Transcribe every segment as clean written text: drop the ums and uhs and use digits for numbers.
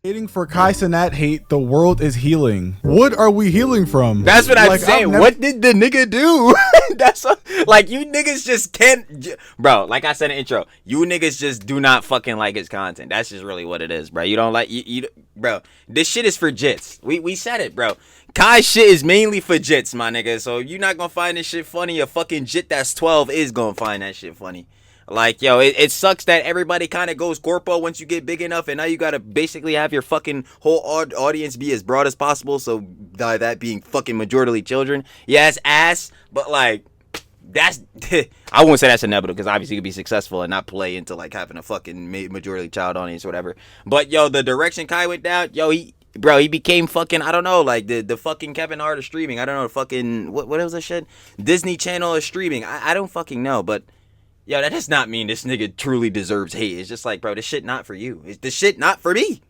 Hating for Kai Cenat hate, the world is healing. What are we healing from? That's what I'm saying. What did the nigga do? That's like, you niggas just can't, bro. Like I said in the intro, you niggas just do not fucking like his content. That's just really what it is, bro. You don't like you bro. This shit is for jits. We said it, bro. Kai's shit is mainly for jits, my nigga. So if you're not gonna find this shit funny, a fucking jit that's 12 is gonna find that shit funny. Like, yo, it sucks that everybody kind of goes corpo once you get big enough, and now you gotta basically have your fucking whole audience be as broad as possible, so by that being fucking majority children. Yeah, it's ass, but like, that's, I won't say that's inevitable, because obviously you could be successful and not play into like having a fucking majority child audience or whatever. But yo, the direction Kai went down, yo, he became fucking, I don't know, like the fucking Kevin Hart of streaming. I don't know, fucking, what was that shit? Disney Channel of streaming. I don't fucking know, but yo, that does not mean this nigga truly deserves hate. It's just like, bro, this shit not for you. It's this shit not for me.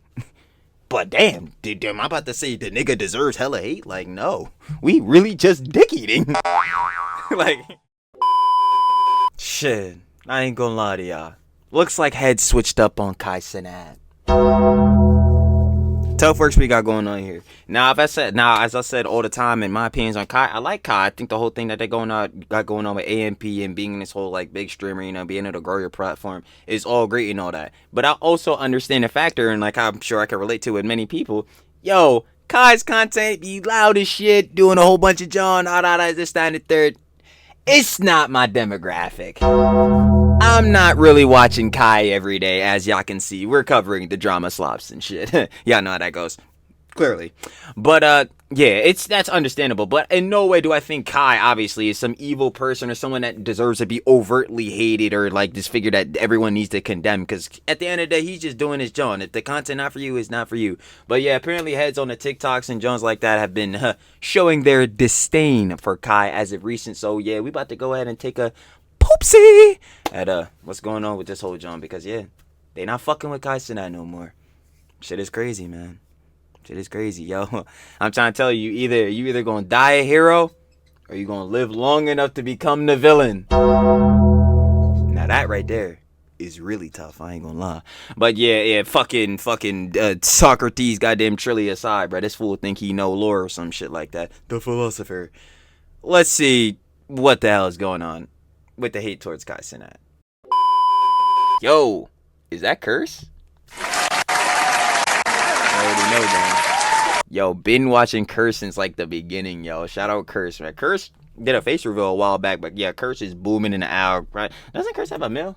But damn, I'm about to say the nigga deserves hella hate? Like, no. We really just dick eating. Like, shit. I ain't gonna lie to y'all. Looks like heads switched up on Kai Cenat. Tough works we got going on here. Now, as I said all the time, in my opinions on Kai, I like Kai. I think the whole thing that they got going on with AMP and being this whole like big streamer, you know, being able to grow your platform is all great and all that. But I also understand the factor, and like I'm sure I can relate to with many people. Yo, Kai's content be loud as shit, doing a whole bunch of John, this, that, and the third. It's not my demographic. I'm not really watching Kai every day, as y'all can see. We're covering the drama slops and shit. Y'all know how that goes, clearly. But yeah, that's understandable. But in no way do I think Kai obviously is some evil person or someone that deserves to be overtly hated or like this figure that everyone needs to condemn. Because at the end of the day, he's just doing his John. If the content not for you, it's not for you. But yeah, apparently heads on the TikToks and Jones like that have been showing their disdain for Kai as of recent. So yeah, we about to go ahead and take a poopsie at what's going on with this whole John, because yeah, they not fucking with Kai Cenat no more. Shit is crazy, man. Shit is crazy, yo. I'm trying to tell you, you either gonna die a hero or you gonna live long enough to become the villain. Now that right there is really tough, I ain't gonna lie. But yeah, fucking Socrates goddamn Trilly aside, bro. This fool think he know lore or some shit like that. The philosopher. Let's see what the hell is going on with the hate towards Kai Cenat. Yo, is that Curse? I already know, man. Yo, been watching Curse since like the beginning, yo. Shout out Curse, man. Curse did a face reveal a while back, but yeah, Curse is booming in the hour, right? Doesn't Curse have a mil?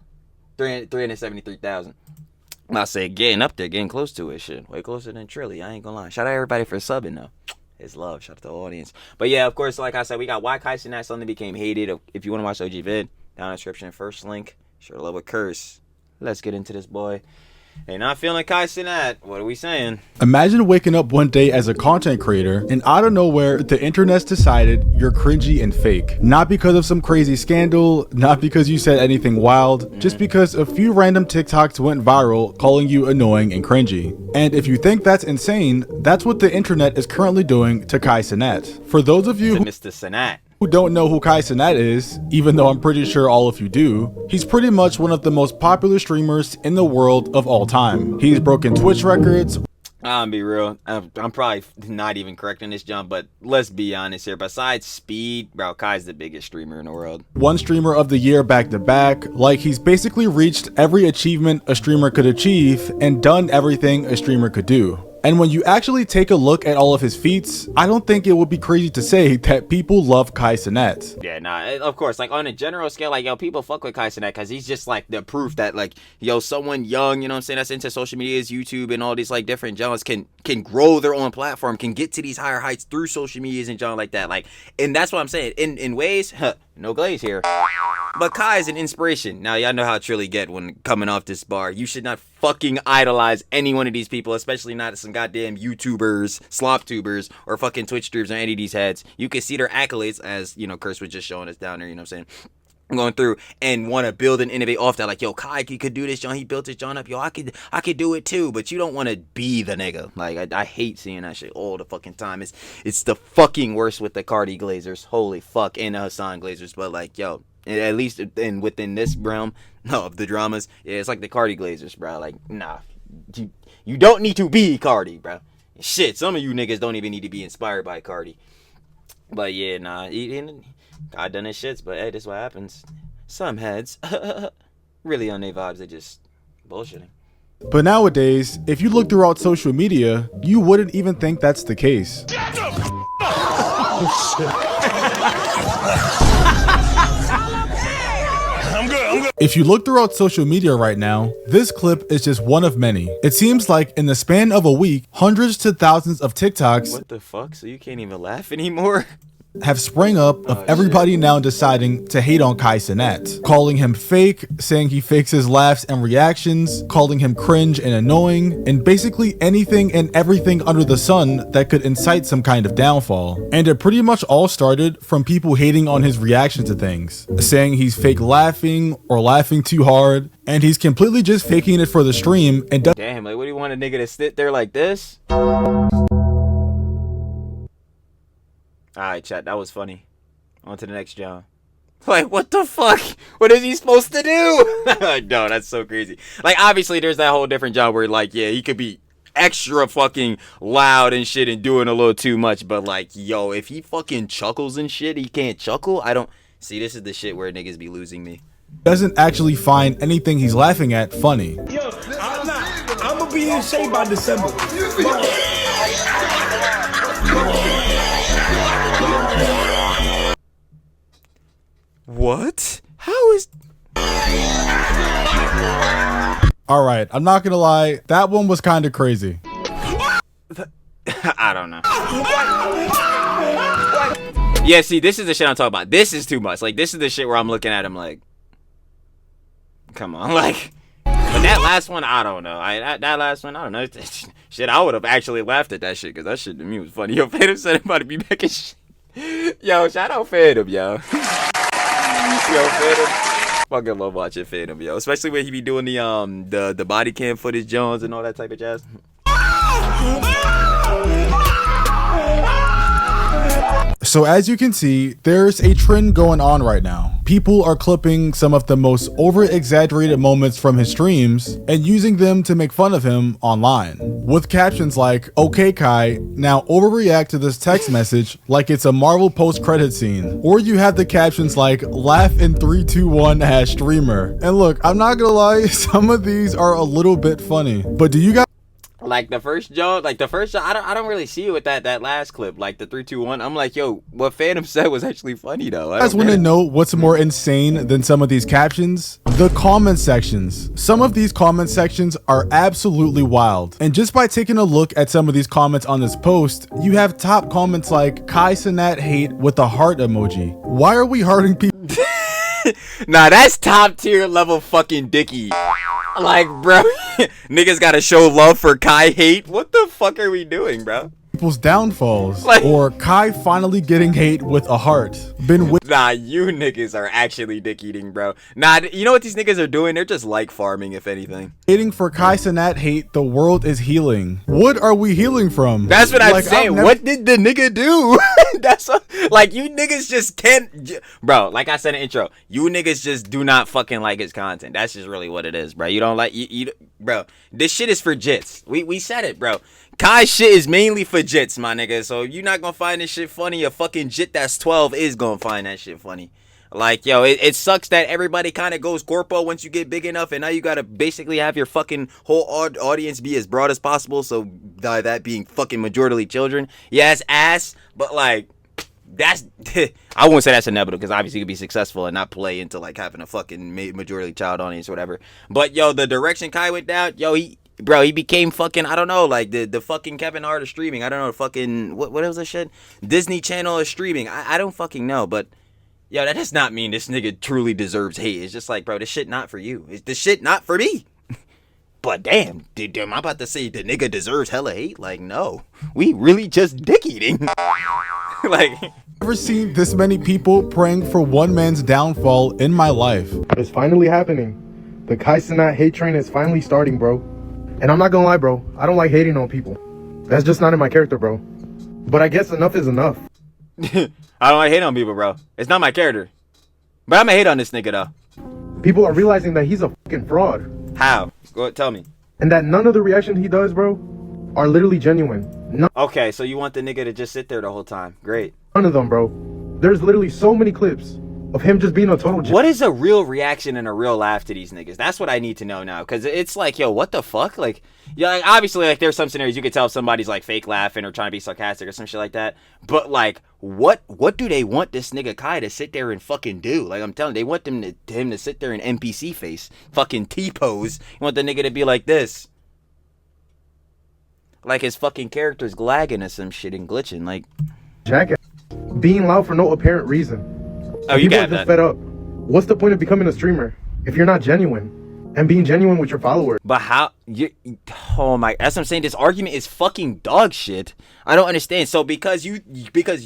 373,000. I say getting up there, getting close to it, shit. Way closer than Trilly, I ain't gonna lie. Shout out everybody for subbing, though. It's love. Shout out to the audience. But yeah, of course, like I said, we got why Kai Cenat suddenly became hated. If you want to watch the OG vid, down in the description, first link. Share love with Curse. Let's get into this, boy. Hey, not feeling Kai Cenat. What are we saying? Imagine waking up one day as a content creator and out of nowhere, the internet's decided you're cringy and fake. Not because of some crazy scandal, not because you said anything wild, just because a few random TikToks went viral calling you annoying and cringy. And if you think that's insane, that's what the internet is currently doing to Kai Cenat. For those of you Mr. Cenat who don't know who Kai Cenat is, even though I'm pretty sure all of you do, he's pretty much one of the most popular streamers in the world of all time. He's broken Twitch records. I'll be real. I'm probably not even correct in this, John, but let's be honest here. Besides Speed, bro, Kai's the biggest streamer in the world. One streamer of the year back to back. Like, he's basically reached every achievement a streamer could achieve and done everything a streamer could do. And when you actually take a look at all of his feats, I don't think it would be crazy to say that people love Kai Cenat. Yeah, nah, of course, like on a general scale, like, yo, people fuck with Kai Cenat because he's just like the proof that, like, yo, someone young, you know what I'm saying, that's into social media, YouTube and all these like different genres can grow their own platform, can get to these higher heights through social medias and genre like that. Like, and that's what I'm saying. In ways, no glaze here. But Kai is an inspiration. Now, y'all know how Trilly get when coming off this bar. You should not fucking idolize any one of these people, especially not some goddamn YouTubers, slop tubers, or fucking Twitch streamers or any of these heads. You can see their accolades, as, you know, Curse was just showing us down there, you know what I'm saying? Going through and want to build and innovate off that, like, yo, Kai, he could do this, John. He built his John up. Yo, I could do it too. But you don't want to be the nigga. Like, I hate seeing that shit all the fucking time. It's the fucking worst with the Cardi Glazers. Holy fuck, and the Hassan Glazers. But like, yo, at least within this realm of the dramas, yeah, it's like the Cardi Glazers, bro. Like, nah, You don't need to be Cardi, bro. Shit, some of you niggas don't even need to be inspired by Cardi. But yeah, nah, God done his shits, but hey, this is what happens. Some heads really on their vibes, they just bullshitting. But nowadays, if you look throughout social media, you wouldn't even think that's the case. I'm good. If you look throughout social media right now, this clip is just one of many. It seems like in the span of a week, hundreds to thousands of TikToks What the fuck? So you can't even laugh anymore? have sprung up of everybody now deciding to hate on Kai Cenat, calling him fake, saying he fakes his laughs and reactions, calling him cringe and annoying, and basically anything and everything under the sun that could incite some kind of downfall. And it pretty much all started from people hating on his reaction to things, saying he's fake laughing or laughing too hard, and he's completely just faking it for the stream and Damn, like what do you want a nigga to sit there like this? Alright, chat, that was funny. On to the next John. Like, what the fuck? What is he supposed to do? No, that's so crazy. Like, obviously, there's that whole different John where, like, yeah, he could be extra fucking loud and shit and doing a little too much, but, like, yo, if he fucking chuckles and shit, he can't chuckle? I don't... See, this is the shit where niggas be losing me. doesn't actually find anything he's laughing at funny. Yo, I'm gonna be in shape by December. What? How is... Alright, I'm not gonna lie, that one was kind of crazy. I don't know. Yeah, see, this is the shit I'm talking about. This is too much. Like, this is the shit where I'm looking at him like, come on, like. But that last one, I don't know. That last one, I don't know. Shit, I would have actually laughed at that shit because that shit to me was funny. Yo, Phantom said I'm about to be back in shit. Yo, shout out Phantom, yo. Yo, Phantom. Fucking love watching Phantom, yo. Especially when he be doing the body cam footage Jones and all that type of jazz. So as you can see, there's a trend going on right now. People are clipping some of the most over-exaggerated moments from his streams and using them to make fun of him online. With captions like, "Okay Kai, now overreact to this text message like it's a Marvel post-credit scene." Or you have the captions like, "Laugh in 3, 2, 1 #streamer." And look, I'm not gonna lie, some of these are a little bit funny. But do you guys Like the first Joe, I don't really see it with that last clip, like the 3, 2, 1. I'm like, yo, what Phantom said was actually funny though. I guys want to know what's more insane than some of these captions? The comment sections. Some of these comment sections are absolutely wild. And just by taking a look at some of these comments on this post, you have top comments like Kai Cenat hate with the heart emoji. Why are we hearting people? Nah, that's top tier level fucking dicky. Like, bro, niggas gotta show love for Kai hate. What the fuck are we doing, bro? People's downfalls, like, or Kai finally getting hate with a heart. Nah, you niggas are actually dick eating, bro. Nah, you know what these niggas are doing? They're just like farming, if anything. Waiting for Kai Cenat hate, the world is healing. What are we healing from? That's what I'm saying. What did the nigga do? That's like, you niggas just can't, bro. Like I said in the intro, you niggas just do not fucking like his content. That's just really what it is, bro. You don't like bro. This shit is for jits. We said it, bro. Kai shit is mainly for jits, my nigga. So if you're not gonna find this shit funny, a fucking jit that's 12 is gonna find that shit funny. Like, yo, it sucks that everybody kind of goes corpo once you get big enough, and now you gotta basically have your fucking whole audience be as broad as possible. So that being fucking majority children. Yeah, it's ass, but like, that's I won't say that's inevitable because obviously you could be successful and not play into like having a fucking majority child audience or whatever. But yo, the direction Kai went down, yo, he became fucking, I don't know, like the fucking Kevin Hart of streaming. I don't know, the fucking what was that shit? Disney Channel of streaming. I don't fucking know, but yo, that does not mean this nigga truly deserves hate. It's just like, bro, this shit not for you. It's this shit not for me. But damn, am I about to say the nigga deserves hella hate? Like, no, we really just dick eating. Like, never seen this many people praying for one man's downfall in my life. It's finally happening. The Kai Cenat hate train is finally starting, bro. And I'm not gonna lie, bro, I don't like hating on people. That's just not in my character, bro. But I guess enough is enough. I don't like hating on people, bro. It's not my character. But I'm gonna hate on this nigga, though. People are realizing that he's a fucking fraud. How? Go tell me. and that none of the reactions he does, bro, are literally genuine. Okay, so you want the nigga to just sit there the whole time. Great. None of them, bro. There's literally so many clips of him just being a total What is a real reaction and a real laugh to these niggas? That's what I need to know now. Because it's like, yo, what the fuck? Like, yeah, like, obviously, like, there's some scenarios you could tell if somebody's, like, fake laughing or trying to be sarcastic or some shit like that. But, like, what do they want this nigga Kai to sit there and fucking do? Like, I'm telling you, they want him to sit there in NPC face. Fucking T-pose. You want the nigga to be like this. Like, his fucking character's lagging or some shit and glitching. Like, jackass. Being loud for no apparent reason. oh, you People are got just that. fed up. What's the point of becoming a streamer if you're not genuine and being genuine with your followers? But how oh my, that's what I'm saying. This argument is fucking dog shit. I don't understand. So because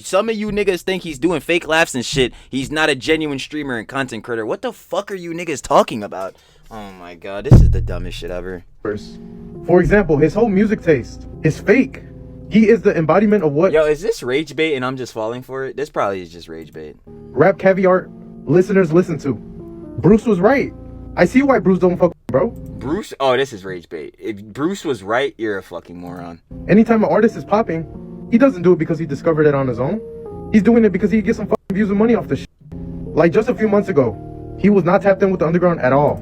some of you niggas think he's doing fake laughs and shit, he's not a genuine streamer and content creator. What the fuck are you niggas talking about? Oh my god, this is the dumbest shit ever. For example, his whole music taste is fake. He is the embodiment of what Yo, is this rage bait and I'm just falling for it? This probably is just rage bait. rap caviar listeners listen to. Bruce was right. I see why Bruce don't fuck with, bro. Bruce, oh, this is rage bait. If Bruce was right, you're a fucking moron. Anytime an artist is popping, he doesn't do it because he discovered it on his own. He's doing it because he gets some fucking views and money off the shit. Like just a few months ago, he was not tapped in with the underground at all.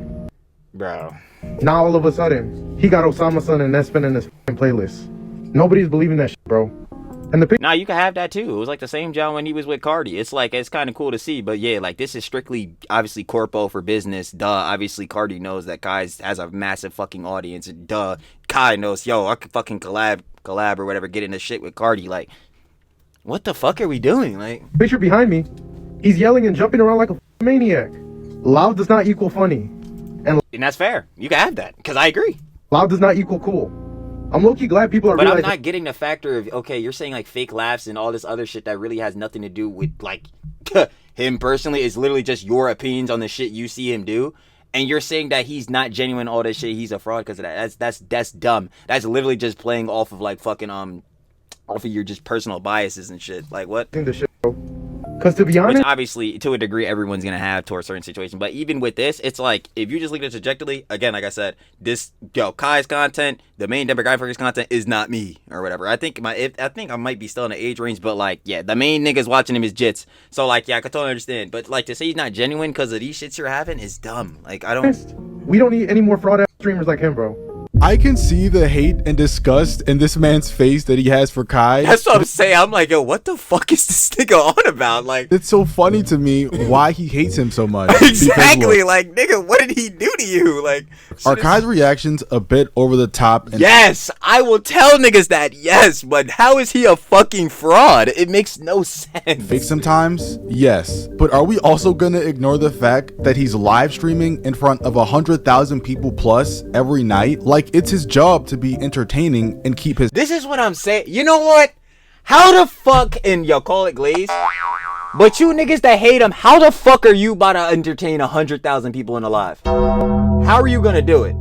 Bro. Now all of a sudden, he got Osama son and Nespin in his fucking playlist. Nobody's believing that shit, bro. And the Nah, you can have that too. It was like the same John when he was with Cardi. It's like, it's kind of cool to see, but yeah, like this is strictly obviously corpo for business. Duh. Obviously Cardi knows that Kai has a massive fucking audience. Duh. Kai knows, yo, I could fucking collab or whatever, get into shit with Cardi. Like, what the fuck are we doing? Like, picture behind me, he's yelling and jumping around like a maniac. Loud does not equal funny. and that's fair. You can have that because I agree. Loud does not equal cool. I'm low-key glad people are But I'm realizing. not getting the factor of, okay, you're saying like fake laughs and all this other shit that really has nothing to do with like him personally. Is literally just your opinions on the shit you see him do. And you're saying that he's not genuine, all this shit, he's a fraud because of that. That's dumb. That's literally just playing off of like fucking off of your just personal biases and shit. Like what? The shit, bro. Cause to be Which honest, obviously, to a degree, everyone's gonna have to a certain situation. But even with this, it's like if you just look at it trajectorily, again, like I said, this Kai's content, the main demographic for his content is not me or whatever. I think I might be still in the age range, but like, yeah, the main niggas watching him is jits. So like, yeah, I can totally understand. But like to say he's not genuine because of these shits you're having is dumb. Like I don't. we don't need any more fraud ass streamers like him, bro. I can see the hate and disgust in this man's face that he has for Kai. That's what I'm saying. I'm like, yo, what the fuck is this nigga on about? Like, It's so funny to me why he hates him so much. exactly. Because, look, Like, nigga, what did he do to you? Like, are shit is- Kai's reactions a bit over the top? And Yes, I will tell niggas that. Yes, but how is he a fucking fraud? It makes no sense. fake sometimes? Yes. But are we also gonna ignore the fact that he's live streaming in front of 100,000 people plus every night? Like it's his job to be entertaining and keep his This is what I'm saying. You know what? How the fuck, and yo, call it glaze, but you niggas that hate him, how the fuck are you about to entertain 100,000 people in a live? How are you gonna do it?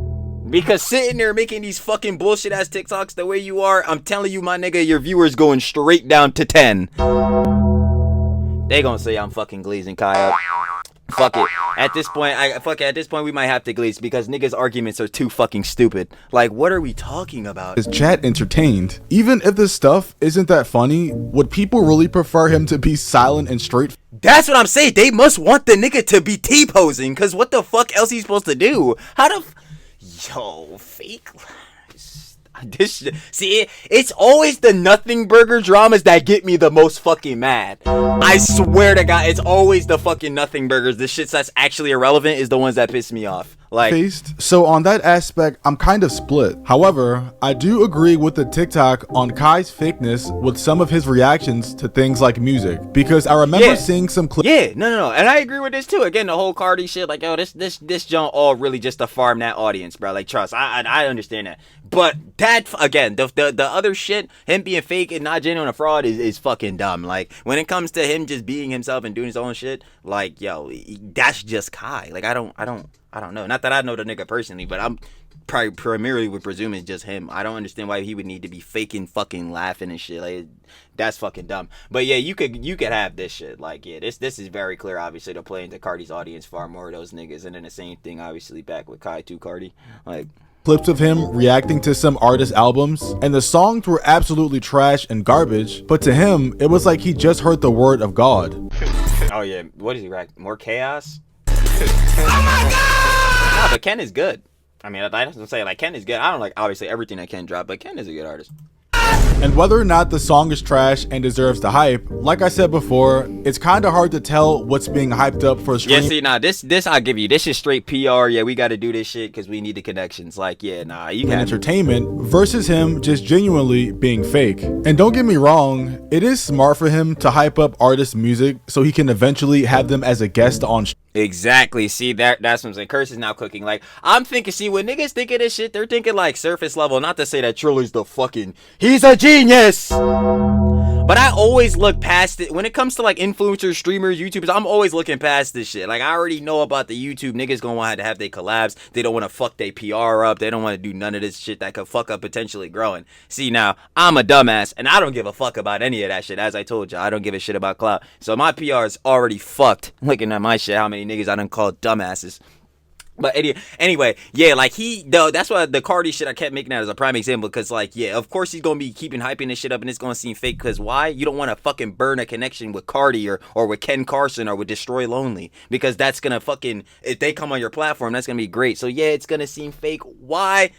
Because sitting there making these fucking bullshit ass TikToks the way you are, I'm telling you, my nigga, your viewers going straight down to 10. They gonna say I'm fucking glazing Kai up. Fuck it. At this point, at this point, we might have to glaze because niggas' arguments are too fucking stupid. Like, what are we talking about? his chat entertained. Even if the stuff isn't that funny, would people really prefer him to be silent and straight? That's what I'm saying. They must want the nigga to be T-posing, cause what the fuck else he supposed to do? Yo, fake. This shit. See, it's always the nothing burger dramas that get me the most fucking mad. I swear to God, it's always the fucking nothing burgers. The shits that's actually irrelevant is the ones that piss me off. Like, Faced. So on that aspect, I'm kind of split. However, I do agree with the TikTok on Kai's fakeness with some of his reactions to things like music, because I remember Yeah. seeing some clips. yeah, no, and I agree with this too. Again, the whole Cardi shit, like, yo, this junk all really just to farm that audience, bro. Like, trust, I understand that, but that again, the other shit, him being fake and not genuine, a fraud is fucking dumb. Like, when it comes to him just being himself and doing his own shit, like, yo, that's just Kai. Like, I don't know. Not that I know the nigga personally, but I'm probably primarily would presume it's just him. I don't understand why he would need to be faking fucking laughing and shit. Like, that's fucking dumb. But yeah, you could have this shit. Like, yeah, this is very clear, obviously, to play into Cardi's audience far more of those niggas. And then the same thing, obviously, back with Kai to Cardi. Like, clips of him reacting to some artist albums, and the songs were absolutely trash and garbage, but to him, it was like he just heard the word of God. Oh yeah, what is he react? More chaos? Oh my god! No, but Ken is good. I mean, I don't say like Ken is good. I don't like obviously everything that Ken dropped, but Ken is a good artist. And whether or not the song is trash and deserves the hype, like I said before, it's kind of hard to tell what's being hyped up for a stream. Yeah, see, nah, this I'll give you. This is straight PR. Yeah, we got to do this shit because we need the connections. Like, yeah, nah, you can entertainment versus him just genuinely being fake. And don't get me wrong, it is smart for him to hype up artists' music so he can eventually have them as a guest on. Exactly. See, that's what I'm saying. Curse is now cooking. Like, I'm thinking, see, when niggas think of this shit, they're thinking like surface level. Not to say that Trill is the fucking, he's a genius. But I always look past it. When it comes to like influencers, streamers, YouTubers, I'm always looking past this shit. Like, I already know about the YouTube niggas gonna want to have their collabs. They don't want to fuck their PR up. They don't want to do none of this shit that could fuck up potentially growing. See, now, I'm a dumbass, and I don't give a fuck about any of that shit. As I told you, I don't give a shit about clout. So my PR is already fucked. Looking at my shit, how many niggas I done called dumbasses. But anyway, yeah, like that's why the Cardi shit I kept making that as a prime example, because like, yeah, of course he's gonna be keeping hyping this shit up and it's gonna seem fake, because why? You don't want to fucking burn a connection with Cardi or with Ken Carson or with Destroy Lonely, because that's gonna fucking, if they come on your platform, that's gonna be great. So yeah, it's gonna seem fake. Why?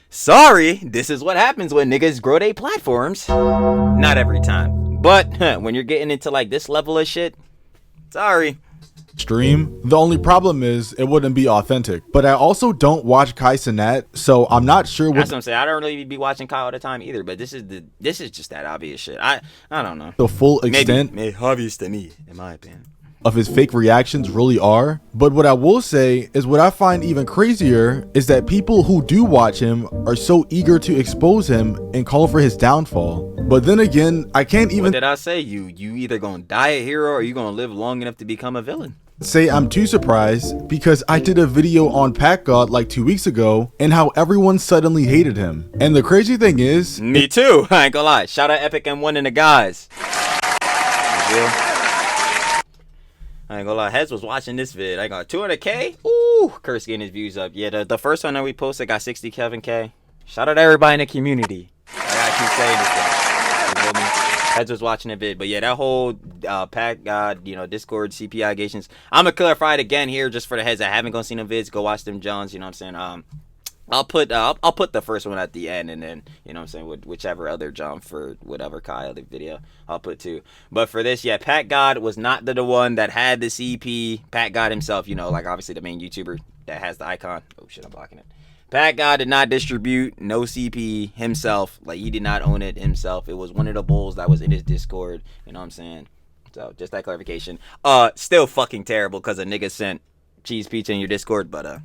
Sorry, this is what happens when niggas grow their platforms. Not every time, but when you're getting into like this level of shit, sorry. Stream. The only problem is it wouldn't be authentic. But I also don't watch Kai Cenat, so I'm not sure what. That's what I'm saying. I don't really be watching Kai all the time either. But this is just that obvious shit. I don't know. The full extent, maybe obvious to me, in my opinion, of his fake reactions really are. But what I will say is what I find even crazier is that people who do watch him are so eager to expose him and call for his downfall. But then again, I can't even. What did I say? You either gonna die a hero or you gonna live long enough to become a villain. Say I'm too surprised, because I did a video on Packgod like 2 weeks ago and how everyone suddenly hated him. And the crazy thing is, me too. I ain't gonna lie. Shout out Epic M1 and the guys. I ain't gonna lie. Heads was watching this vid. I got 200K. Ooh, Curse getting his views up. Yeah, the first one that we posted got 67K. Shout out to everybody in the community. I gotta keep saying this thing. You feel me? Heads was watching the vid, but yeah, that whole Packgod, Discord CP allegations. I'm gonna clarify it again here, just for the heads that haven't gonna see them vids. Go watch them Johns. You know what I'm saying? I'll put the first one at the end, and then you know what I'm saying, whichever other John for whatever Kai other video I'll put too. But for this, yeah, Packgod was not the one that had the CP. Packgod himself, like obviously the main YouTuber that has the icon. Oh shit, I'm blocking it. Packgod did not distribute no CP himself. Like, he did not own it himself. It was one of the bulls that was in his Discord. You know what I'm saying? So, just that clarification. Still fucking terrible because a nigga sent cheese pizza in your Discord, but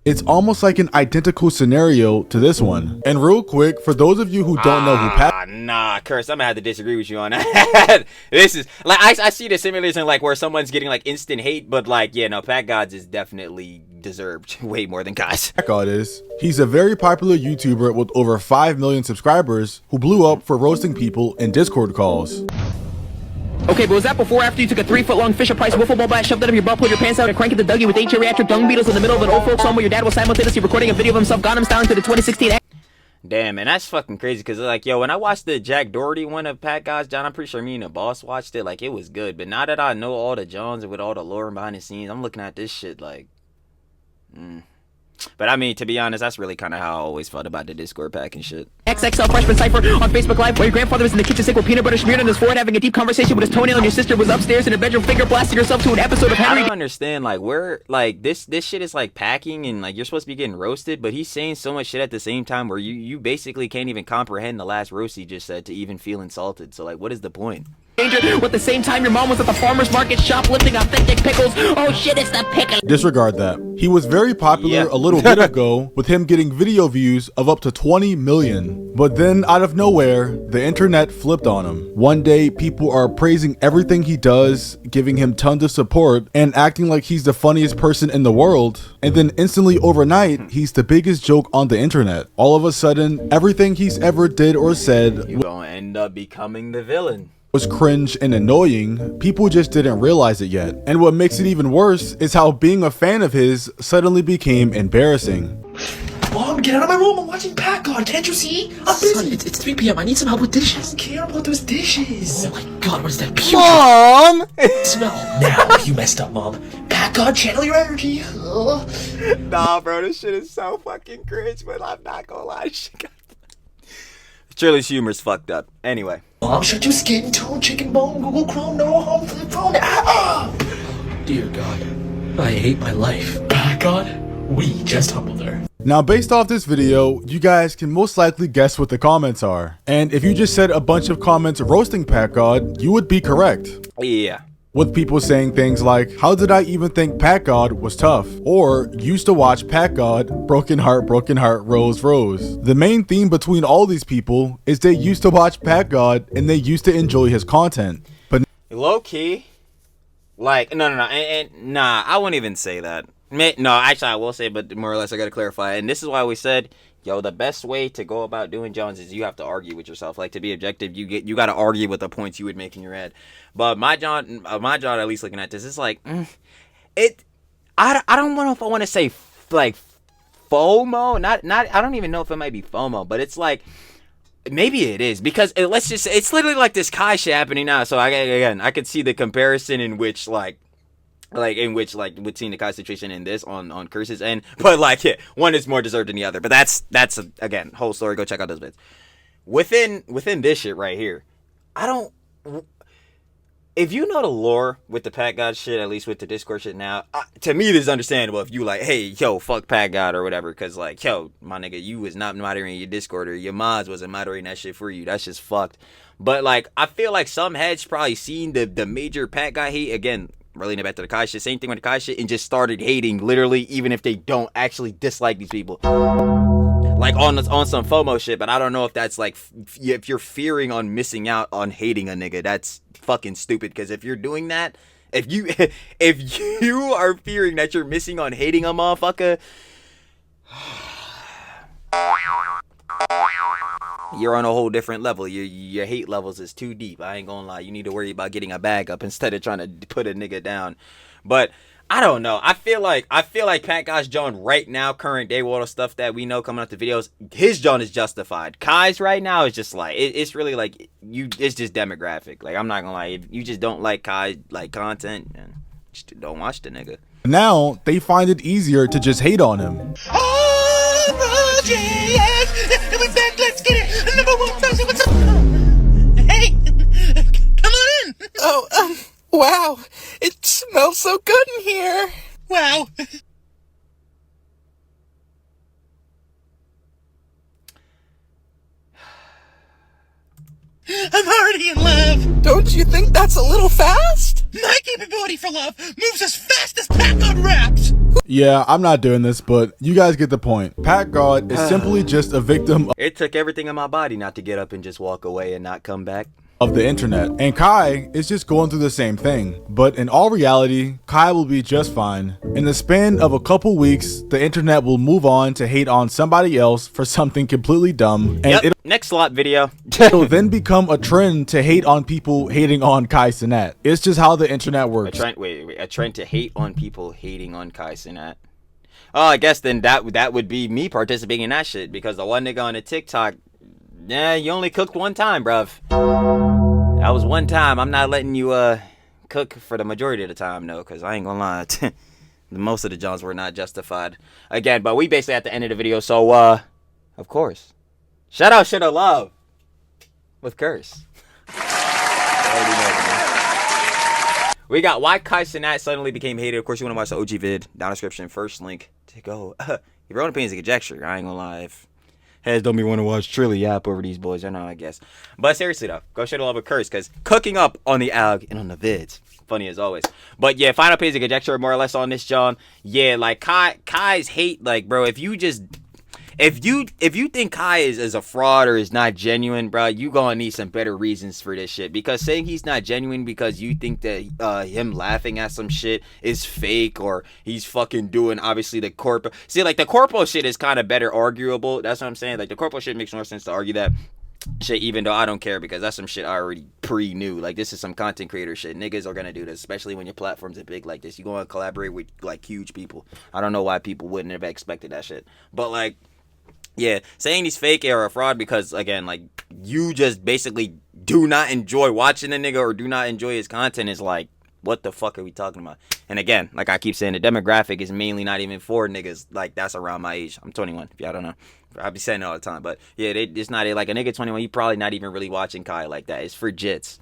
it's almost like an identical scenario to this one. And real quick, for those of you who don't know who Nah, Curse, I'm gonna have to disagree with you on that. This is like, I see the simulation like where someone's getting like instant hate, but like, yeah, no, Packgod's is definitely deserved way more than Kai's. Packgod is. He's a very popular YouTuber with over 5 million subscribers who blew up for roasting people in Discord calls. Okay, but was that before or after you took a 3-foot-long Fisher-Price wiffle ball bat, shoved it up your butt, pulled your pants out, and cranked the Dougie with 8 geriatric dung beetles in the middle of an old folks home where your dad was simultaneously recording a video of himself Gangnam Style to the 2016 Damn, man, that's fucking crazy, because, like, yo, when I watched the Jack Doherty one of Packgod's, John, I'm pretty sure me and the boss watched it, like, it was good, but now that I know all the Johns and with all the lore and behind the scenes, I'm looking at this shit like, But I mean, to be honest, that's really kind of how I always felt about the Discord pack and shit. XXL Freshman Cypher on Facebook Live, where your grandfather was in the kitchen sink with peanut butter smeared on his forehead having a deep conversation with his toenail, and your sister was upstairs in her bedroom finger blasting herself to an episode of Henry. I don't understand, like, where, like, this shit is, like, packing, and, like, you're supposed to be getting roasted, but he's saying so much shit at the same time where you basically can't even comprehend the last roast he just said to even feel insulted. So, like, what is the point? At the same time your mom was at the farmer's market shoplifting authentic pickles. Oh shit, it's the pickle. Disregard that. He was very popular a little bit ago with him getting video views of up to 20 million. But then out of nowhere, the internet flipped on him. One day, people are praising everything he does, giving him tons of support, and acting like he's the funniest person in the world. And then instantly overnight, he's the biggest joke on the internet. All of a sudden, everything he's ever did or said, you're gonna end up becoming the villain. Was cringe and annoying. People just didn't realize it yet. And what makes it even worse is how being a fan of his suddenly became embarrassing. Mom, get out of my room. I'm watching Packgod. Can't you see? I'm busy. Son, it's 3 p.m. I need some help with I dishes. don't care about those dishes. Oh my god, what is that putrid Mom! smell? Now, you messed up, Mom. Packgod, channel your energy. Nah, bro, this shit is so fucking cringe, but I'm not gonna lie. This shit got... Shirley's humor's fucked up. Anyway. Mom, shut your skin tone, chicken bone, Google Chrome, no home, flip phone. Ah! Dear God, I hate my life. Packgod, we just humbled her. Now, based off this video, you guys can most likely guess what the comments are. And if you just said a bunch of comments roasting Packgod, you would be correct. Yeah. With people saying things like, how did I even think Packgod was tough? Or, used to watch Packgod, broken heart, rose, rose. The main theme between all these people is they used to watch Packgod and they used to enjoy his content. But Low key, like, no, and nah, I wouldn't even say that. No, actually, I will say, but more or less, I gotta clarify. And this is why we said, yo, the best way to go about doing Jones is you have to argue with yourself. Like, to be objective, you gotta argue with the points you would make in your head. But my John, at least looking at this, is like, I don't know if I want to say like FOMO. Not. I don't even know if it might be FOMO, but it's like. Maybe it is, because it's literally like this Kai shit happening now. So I could see the comparison in which we're seeing the Kai situation in this on Curse's end, but like, yeah, one is more deserved than the other. But that's again, whole story. Go check out those bits. Within this shit right here, if you know the lore with the Packgod shit, at least with the Discord shit now, to me this is understandable if you like, hey, yo, fuck Packgod or whatever, because like, yo, my nigga, you was not moderating your Discord, or your mods wasn't moderating that shit for you. That's just fucked. But like, I feel like some heads probably seen the major Packgod hate, again, relating it back to the Kai shit, same thing with the Kai shit, and just started hating, literally, even if they don't actually dislike these people. Like on some FOMO shit, but I don't know if that's like, if you're fearing on missing out on hating a nigga, that's fucking stupid. Because if you're doing that, if you are fearing that you're missing on hating a motherfucker, you're on a whole different level. Your hate levels is too deep. I ain't gonna lie. You need to worry about getting a bag up instead of trying to put a nigga down. But I don't know. I feel like Packgod's John right now, current day world of stuff that we know coming out the videos, his John is justified. Kai's right now is just like, it's really like, it's just demographic. Like, I'm not gonna lie, if you just don't like Kai like content, and just don't watch the nigga. now they find it easier to just hate on him. Let's get it. Number 1,000. What's up? Hey, come on in. Oh, wow. It smells so good in here. Wow. I'm already in love. Don't you think that's a little fast? My capability for love moves as fast as Packgod raps. Yeah, I'm not doing this, but you guys get the point. Packgod is simply just a victim It took everything in my body not to get up and just walk away and not come back. of the internet, and Kai is just going through the same thing. But in all reality, Kai will be just fine. In the span of a couple weeks, the internet will move on to hate on somebody else for something completely dumb, and Yep. Next slot video. it'll then become a trend to hate on people hating on Kai Cenat. It's just how the internet works. A trend to hate on people hating on Kai Cenat. Oh, I guess then that would be me participating in that shit, because the one nigga on the TikTok, yeah, you only cooked one time, bruv. That was one time. I'm not letting you cook for the majority of the time, no, because I ain't gonna lie. Most of the Johns were not justified. Again, but we basically at the end of the video, so of course. Shout out Shoulda Love with Curse. We got why Kai Cenat suddenly became hated. Of course, you want to watch the OG vid. Down description, first link to go. If your own opinion is a conjecture, I ain't gonna lie. If heads don't be want to watch Trilly yap over these boys, I know, I guess. But seriously though, go Shoulda Love with Curse, because cooking up on the ALG and on the vids. Funny as always. But yeah, final opinion is a conjecture more or less on this, John. Yeah, like Kai's hate, like, bro, if you think Kai is a fraud or is not genuine, bro, you gonna need some better reasons for this shit. Because saying he's not genuine because you think that him laughing at some shit is fake, or he's fucking doing obviously the corpo. See, like the corpo shit is kind of better arguable. That's what I'm saying. Like the corpo shit makes more sense to argue that shit, even though I don't care, because that's some shit I already pre-knew. Like, this is some content creator shit. Niggas are gonna do this, especially when your platform's are big like this. You gonna collaborate with like huge people. I don't know why people wouldn't have expected that shit. But like, Yeah, saying he's fake or a fraud because, again, like, you just basically do not enjoy watching the nigga or do not enjoy his content is like, what the fuck are we talking about? And again, like I keep saying, the demographic is mainly not even for niggas like that's around my age. I'm 21, if y'all don't know. I be saying it all the time, but yeah, it's not like a nigga 21. You probably not even really watching Kai like that. It's for jits.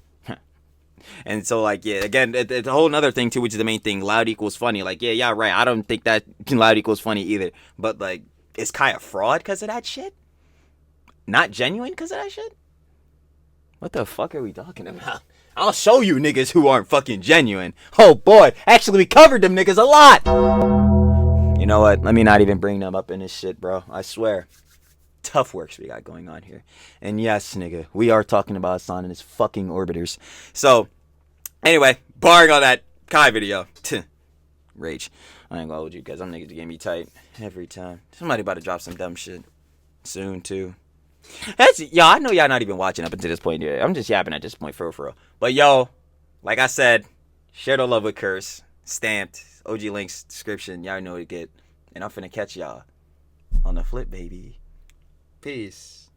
And so, like, yeah, again, it's a whole other thing too, which is the main thing. Loud equals funny. Like, yeah, right. I don't think that loud equals funny either. But like, is Kai a fraud because of that shit? Not genuine because of that shit? What the fuck are we talking about? I'll show you niggas who aren't fucking genuine. Oh boy, actually we covered them niggas a lot. You know what? Let me not even bring them up in this shit, bro. I swear. Tough works we got going on here. And yes, nigga, we are talking about Hassan and his fucking orbiters. So, anyway, barring all that Kai video. Rage. I ain't gonna hold you because them niggas get me tight every time. Somebody about to drop some dumb shit. Soon, too. I know y'all not even watching up until this point yet. I'm just yapping at this point, for real. But yo, like I said, share the love with Curse. Stamped. OG links, description. Y'all know what to get. And I'm finna catch y'all on the flip, baby. Peace.